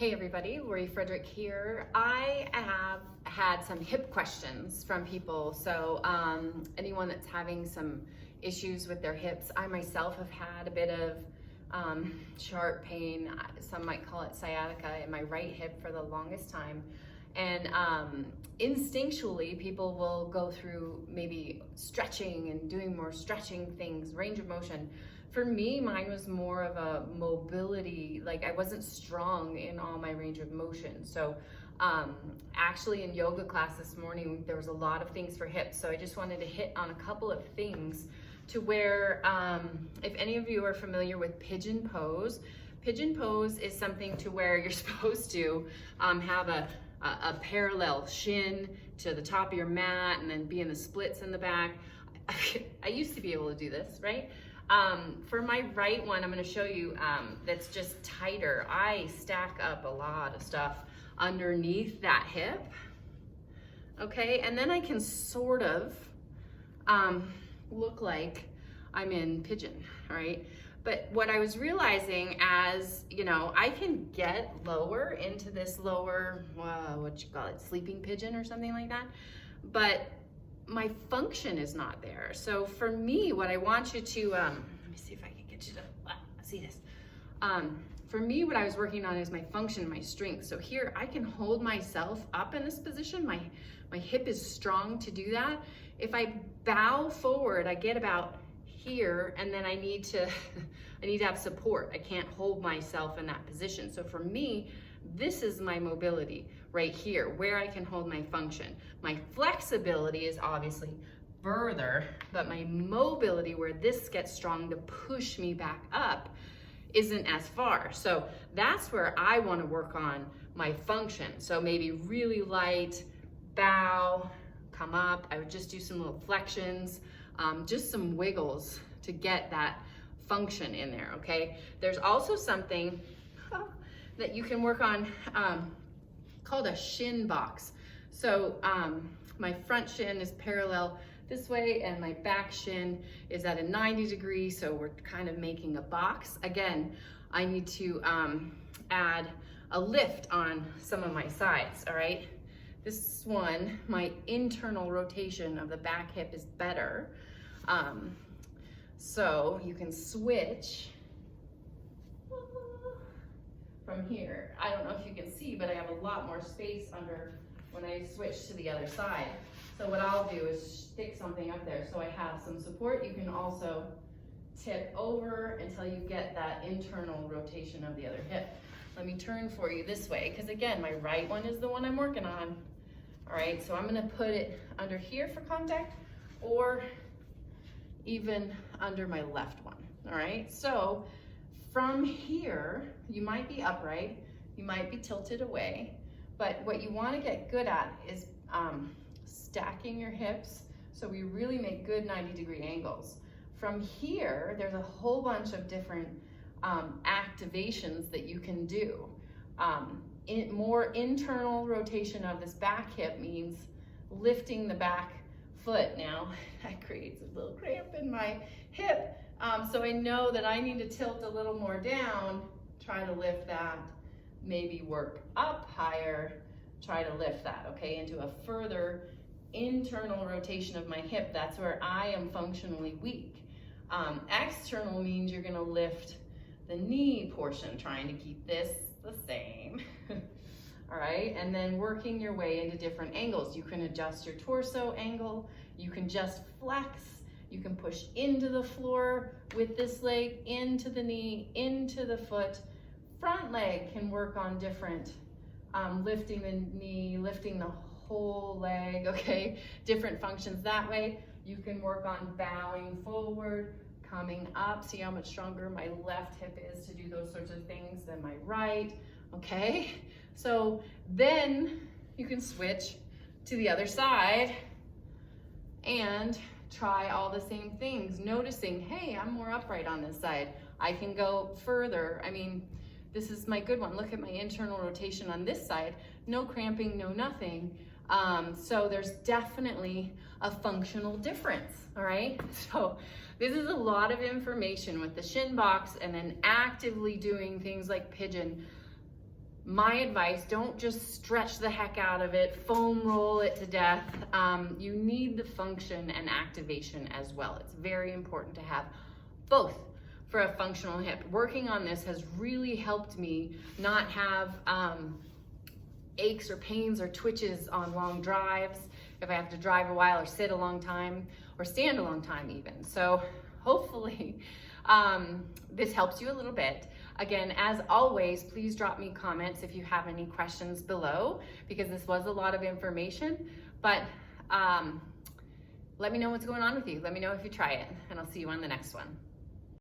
Hey everybody, Lori Frederick here. I have had some hip questions from people. So anyone that's having some issues with their hips, I myself have had a bit of sharp pain. Some might call it sciatica in my right hip for the longest time. And instinctually, people will go through maybe stretching and doing more stretching things, range of motion. For me, mine was more of a mobility, like I wasn't strong in all my range of motion. So actually in yoga class this morning, there was a lot of things for hips. So I just wanted to hit on a couple of things to where, if any of you are familiar with Pigeon Pose, Pigeon Pose is something to where you're supposed to have a parallel shin to the top of your mat and then be in the splits in the back. I used to be able to do this, right? For my right one, I'm going to show you that's just tighter. I stack up a lot of stuff underneath that hip, okay? And then I can sort of look like I'm in pigeon, right? But what I was realizing as, you know, I can get lower into this lower, what you call it, sleeping pigeon or something like that, but my function is not there. So for me, what I want you to, let me see if I can get you to see this. For me, what I was working on is my function, my strength. So here I can hold myself up in this position. My hip is strong to do that. If I bow forward, I get about here, and then I need to have support. I can't hold myself in that position. So for me, this is my mobility right here, where I can hold my function. My flexibility is obviously further, but my mobility, where this gets strong to push me back up, isn't as far. So that's where I want to work on my function. So maybe really light, bow, come up. I would just do some little flexions, just some wiggles to get that function in there, okay? There's also something that you can work on called a Shin Box. So my front shin is parallel this way and my back shin is at a 90 degree, so we're kind of making a box. Again, I need to add a lift on some of my sides, all right? This one, my internal rotation of the back hip is better. So you can switch from here. I don't know if you can see, but I have a lot more space under when I switch to the other side. So what I'll do is stick something up there so I have some support. You can also tip over until you get that internal rotation of the other hip. Let me turn for you this way, because again, my right one is the one I'm working on. All right, so I'm gonna put it under here for contact, or even under my left one, all right? So from here, you might be upright, you might be tilted away, but what you wanna get good at is stacking your hips so we really make good 90-degree angles. From here, there's a whole bunch of different activations that you can do. More internal rotation of this back hip means lifting the back foot. Now, that creates a little cramp in my hip, so I know that I need to tilt a little more down, try to lift that, maybe work up higher, try to lift that, okay, into a further internal rotation of my hip. That's where I am functionally weak. External means you're gonna lift the knee portion, trying to keep this the same. All right, and then working your way into different angles. You can adjust your torso angle, you can just flex, you can push into the floor with this leg, into the knee, into the foot. Front leg can work on different, lifting the knee, lifting the whole leg, okay? Different functions that way. You can work on bowing forward, coming up. See how much stronger my left hip is to do those sorts of things than my right, okay? So then you can switch to the other side and try all the same things, noticing, hey, I'm more upright on this side. I can go further. I mean, this is my good one. Look at my internal rotation on this side. No cramping, no nothing. So there's definitely a functional difference, all right? So this is a lot of information with the Shin Box, and then actively doing things like pigeon my advice, don't just stretch the heck out of it, foam roll it to death. You need the function and activation as well. It's very important to have both for a functional hip. Working on this has really helped me not have aches or pains or twitches on long drives, if I have to drive a while or sit a long time or stand a long time even. So hopefully this helps you a little bit. Again, as always, please drop me comments if you have any questions below, because this was a lot of information, but let me know what's going on with you. Let me know if you try it, and I'll see you on the next one.